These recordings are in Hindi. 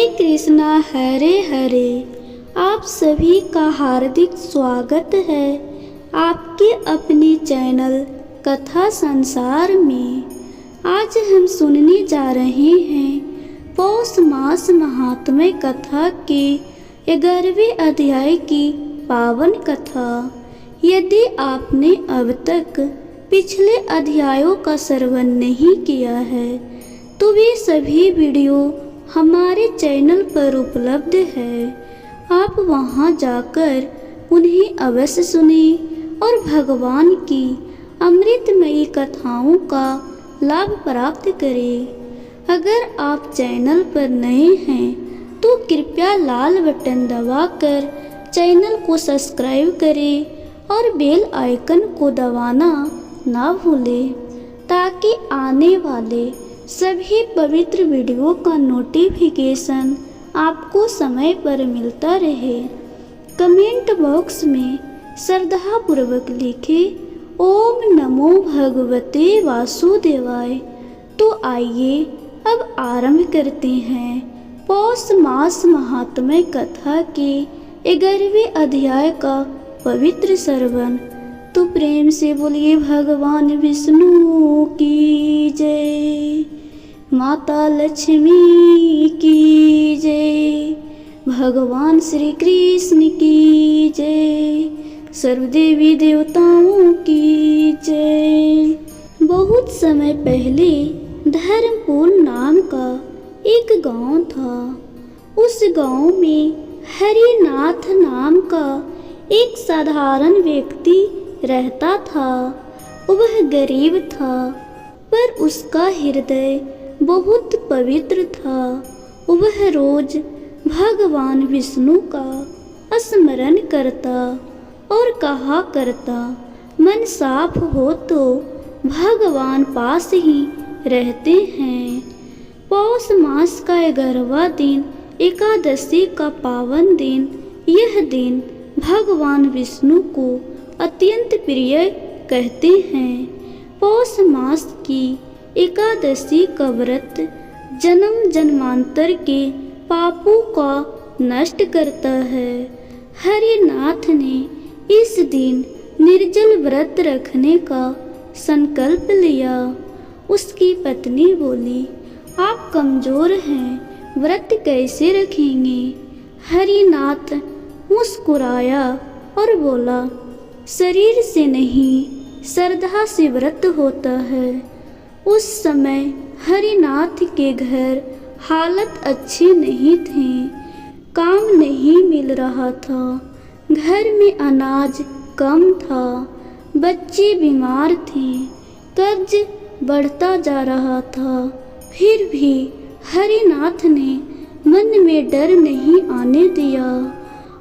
कृष्णा हरे हरे। आप सभी का हार्दिक स्वागत है आपके अपने चैनल कथा संसार में। आज हम सुनने जा रहे हैं पौष मास महात्म्य कथा के 11वें अध्याय की पावन कथा। यदि आपने अब तक पिछले अध्यायों का श्रवण नहीं किया है तो वे सभी वीडियो हमारे चैनल पर उपलब्ध है। आप वहां जाकर उन्हें अवश्य सुने और भगवान की अमृतमयी कथाओं का लाभ प्राप्त करें। अगर आप चैनल पर नए हैं तो कृपया लाल बटन दबाकर चैनल को सब्सक्राइब करें और बेल आइकन को दबाना ना भूलें ताकि आने वाले सभी पवित्र वीडियो का नोटिफिकेशन आपको समय पर मिलता रहे। कमेंट बॉक्स में श्रद्धापूर्वक लिखें ओम नमो भगवते वासुदेवाय। तो आइए अब आरंभ करते हैं पौष मास महात्म्य कथा के 11वें अध्याय का पवित्र श्रवण। तो प्रेम से बोलिए भगवान विष्णु की जय, माता लक्ष्मी की जय, भगवान श्री कृष्ण की जय, सर्वदेवी देवताओं की जय। बहुत समय पहले धर्मपुर नाम का एक गांव था। उस गांव में हरिनाथ नाम का एक साधारण व्यक्ति रहता था। वह गरीब था पर उसका हृदय बहुत पवित्र था। वह रोज भगवान विष्णु का स्मरण करता और कहा करता, मन साफ हो तो भगवान पास ही रहते हैं। पौष मास का 11वां दिन एकादशी का पावन दिन, यह दिन भगवान विष्णु को अत्यंत प्रिय कहते हैं। पौष मास की एकादशी का व्रत जन्म जन्मांतर के पापों का नष्ट करता है। हरिनाथ ने इस दिन निर्जल व्रत रखने का संकल्प लिया। उसकी पत्नी बोली, आप कमजोर हैं, व्रत कैसे रखेंगे? हरिनाथ मुस्कुराया और बोला, शरीर से नहीं श्रद्धा से व्रत होता है। उस समय हरिनाथ के घर हालत अच्छी नहीं थी, काम नहीं मिल रहा था, घर में अनाज कम था, बच्चे बीमार थे, कर्ज बढ़ता जा रहा था। फिर भी हरिनाथ ने मन में डर नहीं आने दिया।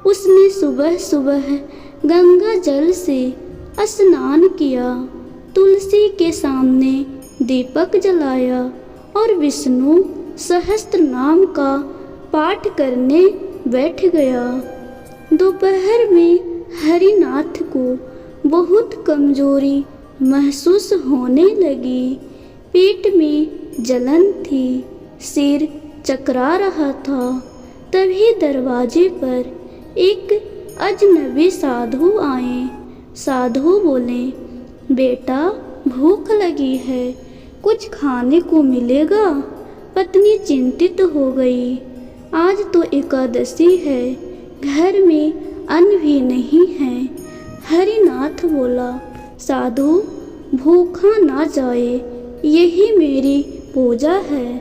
उसने सुबह सुबह गंगा जल से स्नान किया, तुलसी के सामने दीपक जलाया और विष्णु सहस्त्र नाम का पाठ करने बैठ गया। दोपहर में हरिनाथ को बहुत कमजोरी महसूस होने लगी। पेट में जलन थी, सिर चकरा रहा था। तभी दरवाजे पर एक अजनबी साधु आए। साधु बोले, बेटा भूख लगी है, कुछ खाने को मिलेगा? पत्नी चिंतित हो गई, आज तो एकादशी है, घर में अन्न भी नहीं है। हरिनाथ बोला, साधु भूखा ना जाए, यही मेरी पूजा है।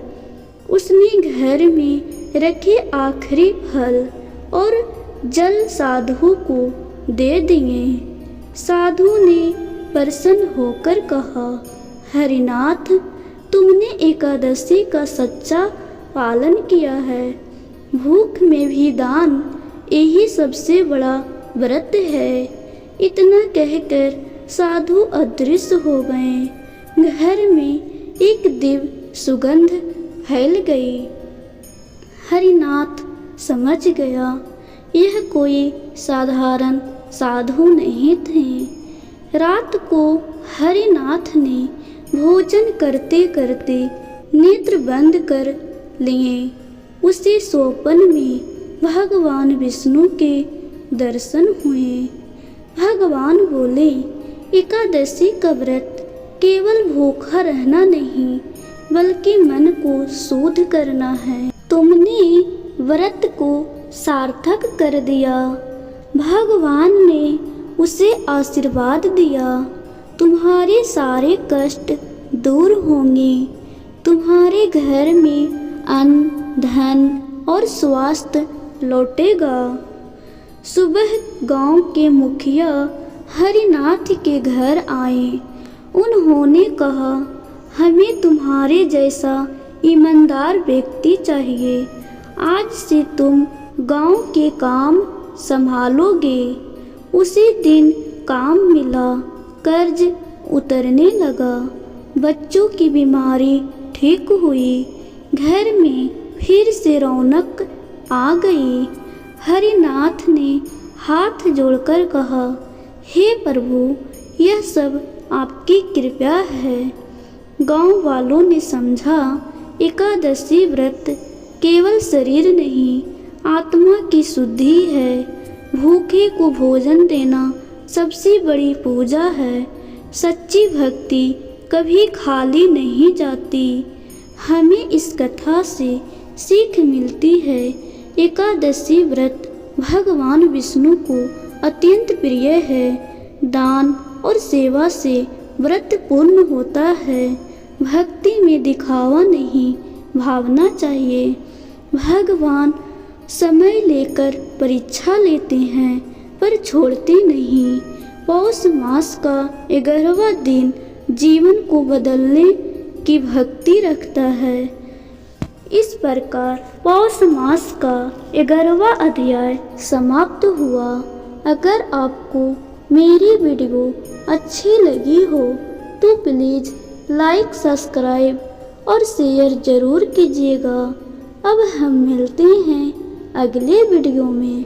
उसने घर में रखे आखिरी फल और जल साधु को दे दिए। साधु ने प्रसन्न होकर कहा, हरिनाथ तुमने एकादशी का सच्चा पालन किया है। भूख में भी दान, यही सबसे बड़ा व्रत है। इतना कहकर साधु अदृश्य हो गए। घर में एक दिव्य सुगंध फैल गई। हरिनाथ समझ गया यह कोई साधारण साधु नहीं थे। रात को हरिनाथ ने भोजन करते करते नेत्र बंद कर लिए उसे स्वप्न में भगवान विष्णु के दर्शन हुए। भगवान बोले, एकादशी का व्रत केवल भूखा रहना नहीं बल्कि मन को शुद्ध करना है। तुमने व्रत को सार्थक कर दिया। भगवान ने उसे आशीर्वाद दिया, तुम्हारे सारे कष्ट दूर होंगे, तुम्हारे घर में अन्न धन और स्वास्थ्य लौटेगा। सुबह गांव के मुखिया हरिनाथ के घर आए। उन्होंने कहा, हमें तुम्हारे जैसा ईमानदार व्यक्ति चाहिए। आज से तुम गांव के काम संभालोगे। उसी दिन काम मिला, कर्ज उतरने लगा, बच्चों की बीमारी ठीक हुई, घर में फिर से रौनक आ गई। हरिनाथ ने हाथ जोड़कर कहा, हे प्रभु, यह सब आपकी कृपा है। गांव वालों ने समझा, एकादशी व्रत केवल शरीर नहीं आत्मा की शुद्धि है। भूखे को भोजन देना सबसे बड़ी पूजा है। सच्ची भक्ति कभी खाली नहीं जाती। हमें इस कथा से सीख मिलती है, एकादशी व्रत भगवान विष्णु को अत्यंत प्रिय है। दान और सेवा से व्रत पूर्ण होता है। भक्ति में दिखावा नहीं, भावना चाहिए। भगवान समय लेकर परीक्षा लेते हैं पर छोड़ते नहीं। पौष मास का 11वां दिन जीवन को बदलने की भक्ति रखता है। इस प्रकार पौष मास का 11वां अध्याय समाप्त हुआ। अगर आपको मेरी वीडियो अच्छी लगी हो तो प्लीज़ लाइक, सब्सक्राइब और शेयर ज़रूर कीजिएगा। अब हम मिलते हैं अगले वीडियो में।